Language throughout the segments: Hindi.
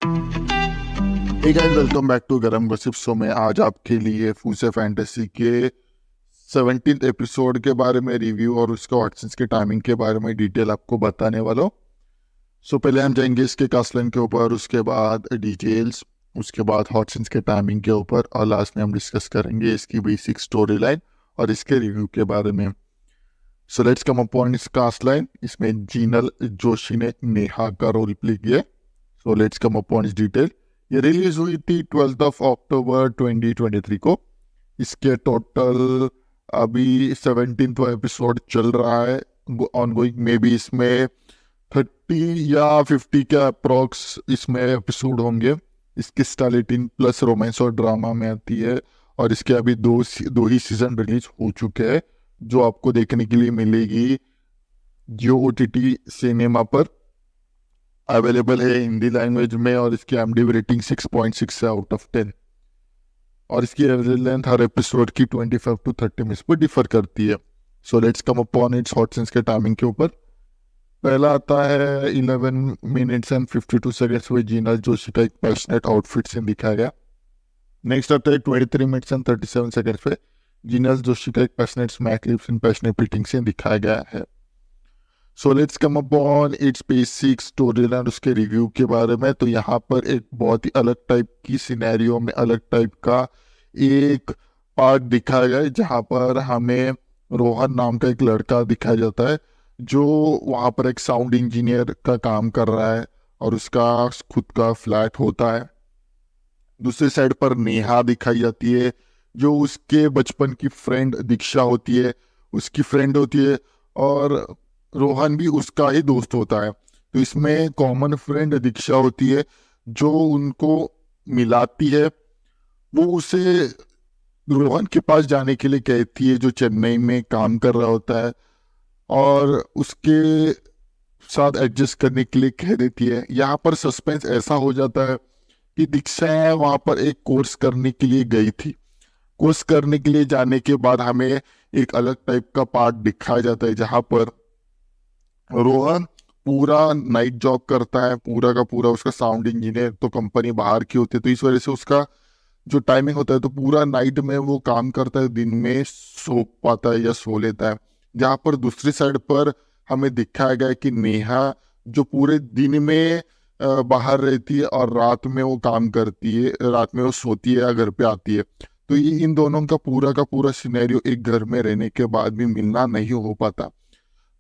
Hey guys, welcome back to Garam gossip. So मैं आज आपके लिए फूसे फैंटेसी के 17th एपिसोड के बारे में रिव्यू और उसके ऑडिशंस के टाइमिंग के बारे में डिटेल आपको बताने वाला हूँ। सो पहले हम जाएंगे इसके कास्ट लाइन के ऊपर, उसके बाद डिटेल्स, उसके बाद हॉटसन्स के टाइमिंग के ऊपर, और लास्ट में हम डिस्कस करेंगे इसकी बेसिक स्टोरी लाइन और इसके रिव्यू के बारे में। सो लेट्स कम अपॉन इस कास्ट लाइन। इसमें जीनल जोशी ने नेहा का रोल प्ले किया। सो लेट्स कम अपॉन इस डिटेल। ये रिलीज हुई थी 12 अक्टूबर 2023 को। इसके टोटल अभी 17वां एपिसोड चल रहा है ऑन गोइंग। मे बी इसमें 30 या 50 के अप्रॉक्स इसमें एपिसोड होंगे। इसकी स्टाइल 18 प्लस रोमांस और ड्रामा में आती है, और इसके अभी दो ही सीजन रिलीज हो चुके हैं, जो आपको देखने के लिए मिलेगी जियो OTT सिनेमा पर अवेलेबल है हिंदी लैंग्वेज में। और इसकी IMDb रेटिंग 6.6 है आउट ऑफ 10। और इसकी एवरेज लेंथ हर एपिसोड की 25 to 30 मिनट्स पर डिफर करती है। So let's come upon it's hot scenes के टाइमिंग के ऊपर। पहला आता है 11 मिनट्स एंड 52 सेकेंड्स में जीनल जोशी का एक पैशनेट आउटफिट सीन दिखाया गया। नेक्स्ट आता है 23 मिनट्स एंड 37 सेकेंड्स पे जीनल जोशी का एक passionate smack lips and passionate beating scene दिखाया गया है। So let's come upon its basic story line, उसके रिव्यू के बारे में। तो यहाँ पर एक बहुत ही अलग टाइप की सिनेरियो में अलग टाइप का एक पार्ट दिखाया गया है, जहाँ पर हमें रोहन नाम का एक लड़का दिखाया जाता है, जो वहाँ पर एक साउंड इंजीनियर का काम कर रहा है और उसका खुद का फ्लैट होता है। दूसरी साइड पर नेहा दिखाई जाती है, जो उसके बचपन की फ्रेंड दीक्षा होती है, उसकी फ्रेंड होती है, और रोहन भी उसका ही दोस्त होता है। तो इसमें कॉमन फ्रेंड दीक्षा होती है, जो उनको मिलाती है। वो उसे रोहन के पास जाने के लिए कहती है, जो चेन्नई में काम कर रहा होता है, और उसके साथ एडजस्ट करने के लिए कह देती है। यहाँ पर सस्पेंस ऐसा हो जाता है कि दीक्षा वहां पर एक कोर्स करने के लिए गई थी। कोर्स करने के लिए जाने के बाद हमें एक अलग टाइप का पार्ट दिखाया जाता है, जहां पर रोहन पूरा नाइट जॉब करता है। पूरा का पूरा उसका साउंड इंजीनियर, तो कंपनी बाहर की होती है, तो इस वजह से उसका जो टाइमिंग होता है, तो पूरा नाइट में वो काम करता है, दिन में सो पाता है या सो लेता है। जहाँ पर दूसरी साइड पर हमें दिखाया गया है कि नेहा, जो पूरे दिन में बाहर रहती है और रात में वो काम करती है, रात में वो सोती है या घर पे आती है। तो ये इन दोनों का पूरा सिनेरियो एक घर में रहने के बाद भी मिलना नहीं हो पाता।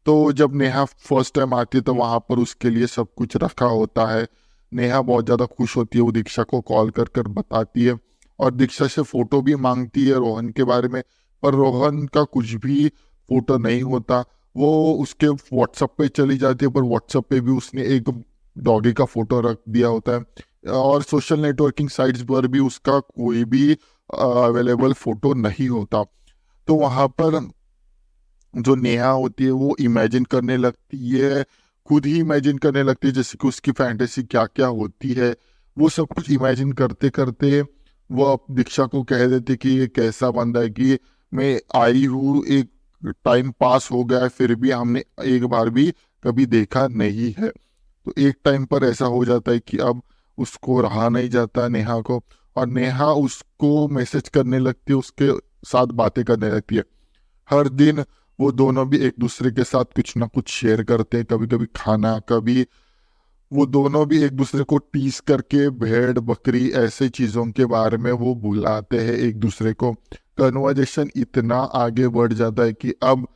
तो जब नेहा फर्स्ट टाइम आती है, तो वहां पर उसके लिए सब कुछ रखा होता है। नेहा बहुत ज्यादा खुश होती है, वो दीक्षा को कॉल कर कर बताती है, और दीक्षा से फोटो भी मांगती है रोहन के बारे में। पर रोहन का कुछ भी फोटो नहीं होता। वो उसके व्हाट्सएप पे चली जाती है, पर व्हाट्सएप पे भी उसने एक डॉगी का फोटो रख दिया होता है, और सोशल नेटवर्किंग साइट्स पर भी उसका कोई भी अवेलेबल फोटो नहीं होता। तो वहां पर जो नेहा होती है, वो इमेजिन करने लगती है, खुद ही इमेजिन करने लगती है, जैसे कि उसकी फैंटेसी क्या क्या होती है। वो सब कुछ इमेजिन करते करते वो अब दीक्षा को कह देती कि ये कैसा बंदा है कि मैं आई हूँ, एक टाइम पास हो गया है, फिर भी हमने एक बार भी कभी देखा नहीं है। तो एक टाइम पर ऐसा हो जाता है कि अब उसको रहा नहीं जाता नेहा को, और नेहा उसको मैसेज करने लगती है, उसके साथ बातें करने लगती है। हर दिन वो दोनों भी एक दूसरे के साथ कुछ ना कुछ शेयर करते हैं, कभी कभी खाना, कभी वो दोनों भी एक दूसरे को टीस करके भेड़ बकरी ऐसे चीजों के बारे में वो बुलाते हैं एक दूसरे को। कन्वर्जेशन इतना आगे बढ़ जाता है कि अब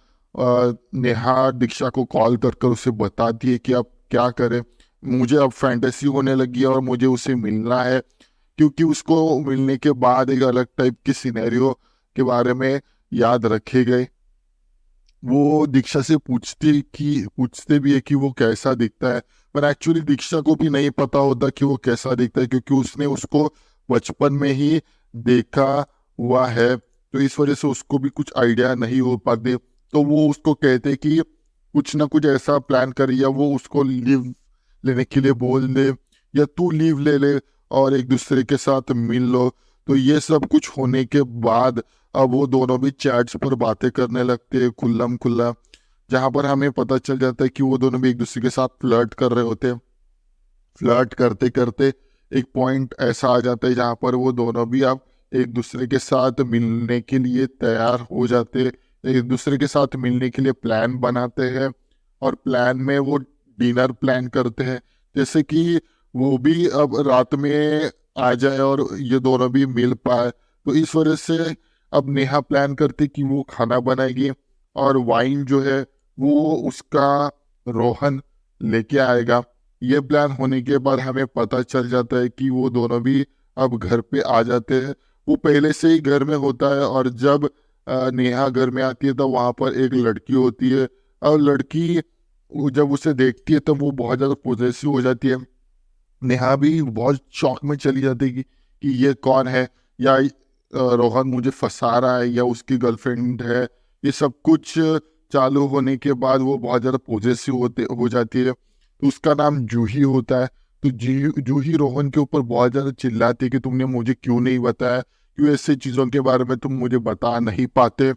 नेहा दीक्षा को कॉल कर कर उसे बताती है कि अब क्या करें, मुझे अब फैंटेसी होने लगी है और मुझे उसे मिलना है, क्योंकि उसको मिलने के बाद एक अलग टाइप के सिनेरियो के बारे में याद रखे गए। वो दीक्षा से पूछते भी है कि वो कैसा दिखता है, पर एक्चुअली दीक्षा को भी नहीं पता होता कि वो कैसा दिखता है, क्योंकि उसने उसको बचपन में ही देखा हुआ है। तो इस वजह से उसको भी कुछ आइडिया नहीं हो पाते। तो वो उसको कहते कि कुछ ना कुछ ऐसा प्लान कर, या वो उसको लीव लेने के लिए बोल दे, या तू लीव ले ले और एक दूसरे के साथ मिल लो। तो ये सब कुछ होने के बाद अब वो दोनों भी चैट्स पर बातें करने लगते हैं खुल्लम खुल्ला, जहां पर हमें पता चल जाता है कि वो दोनों भी एक दूसरे के साथ फ्लर्ट कर रहे होते हैं। फ्लर्ट करते करते एक पॉइंट ऐसा आ जाता है जहाँ पर वो दोनों भी अब एक दूसरे के साथ मिलने के लिए तैयार हो जाते हैं, एक दूसरे के साथ मिलने के लिए प्लान बनाते हैं, और प्लान में वो डिनर प्लान करते हैं, जैसे कि वो भी अब रात में आ जाए और ये दोनों भी मिल पाए। तो इस वजह से अब नेहा प्लान करती कि वो खाना बनाएगी, और वाइन जो है वो उसका रोहन लेके आएगा। ये प्लान होने के बाद हमें पता चल जाता है कि वो दोनों भी अब घर पे आ जाते हैं। वो पहले से ही घर में होता है, और जब नेहा घर में आती है तो वहां पर एक लड़की होती है, और लड़की जब उसे देखती है तब वो बहुत ज्यादा पोजेसिव हो जाती है। नेहा भी बहुत शौक में चली जाती है कि ये कौन है, या रोहन मुझे फंसा रहा है, या उसकी गर्लफ्रेंड है। ये सब कुछ चालू होने के बाद वो बहुत ज़्यादा पॉजेसिव हो जाती है। तो उसका नाम जूही होता है। तो जूही रोहन के ऊपर बहुत ज़्यादा चिल्लाती है कि तुमने मुझे क्यों नहीं बताया, क्यों ऐसे चीज़ों के बारे में तुम मुझे बता नहीं पाते।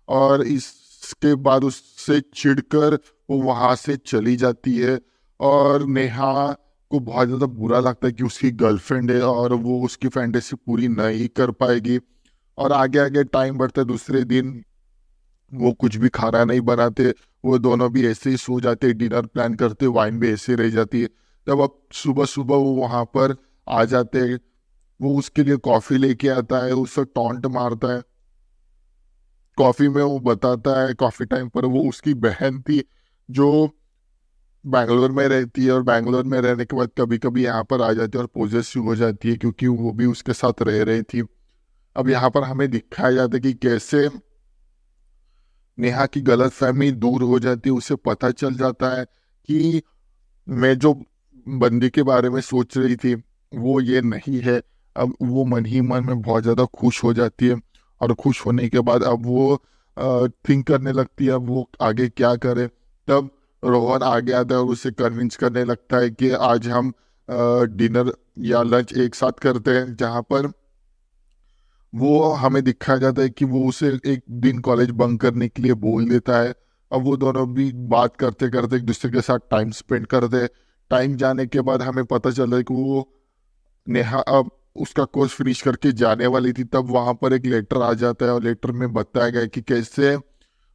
और इसके बाद उससे चिढ़कर वो वहां से चली जाती है, और नेहा को बहुत ज्यादा बुरा लगता है कि उसकी गर्लफ्रेंड है और वो उसकी फैंटेसी पूरी नहीं कर पाएगी। और आगे आगे टाइम बढ़ता है, दूसरे दिन वो कुछ भी खाना नहीं बनाते, वो दोनों भी ऐसे ही सो जाते, डिनर प्लान करते, वाइन भी ऐसे रह जाती है। तब अब सुबह सुबह वो वहां पर आ जाते हैं, वो उसके लिए कॉफी लेके आता है, उससे टॉन्ट मारता है। कॉफी में वो बताता है कॉफी टाइम पर वो उसकी बहन थी जो बैंगलोर में रहती है, और बैंगलोर में रहने के बाद कभी कभी यहाँ पर आ जाती है और पॉजेसिव हो जाती है, क्योंकि वो भी उसके साथ रह रही थी। अब यहाँ पर हमें दिखाया जाता है कि कैसे नेहा की गलतफहमी दूर हो जाती है। उसे पता चल जाता है कि मैं जो बंदी के बारे में सोच रही थी वो ये नहीं है। अब वो मन ही मन में बहुत ज़्यादा खुश हो जाती है, और खुश होने के बाद अब वो थिंक करने लगती है अब वो आगे क्या करे। तब रोहन आगे आता है और उसे कन्विंस करने लगता है कि आज हम डिनर या लंच एक साथ करते हैं, जहाँ पर वो हमें दिखाया जाता है कि वो उसे एक दिन कॉलेज बंक करने के लिए बोल देता है। अब वो दोनों भी बात करते करते एक दूसरे के साथ टाइम स्पेंड करते हैं। टाइम जाने के बाद हमें पता चला है कि वो नेहा अब उसका कोर्स फिनिश करके जाने वाली थी। तब वहां पर एक लेटर आ जाता है, और लेटर में बताया गया है कि कैसे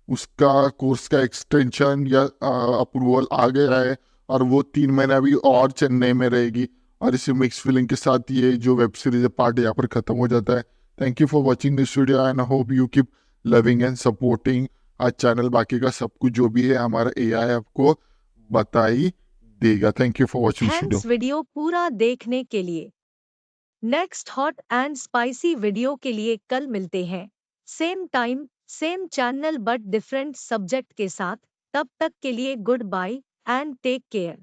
उसका कोर्स का एक्सटेंशन या अप्रूवल आ गया है, और वो 3 महीना भी और चेन्नई में रहेगी। और इसी मिक्स फीलिंग के साथ ये जो वेब सीरीज पार्ट यहाँ पर खत्म हो जाता है। Thank you for watching this video and I hope you keep loving and supporting आज चैनल। बाकी का सब कुछ जो भी है हमारा एआई आपको बता ही देगा। Thank you for watching this video. Thanks video पूरा देखने के लिए। Next hot and spicy video के लिए कल मिलते हैं, same time same channel but different subject के साथ। तब तक के लिए good bye and take care.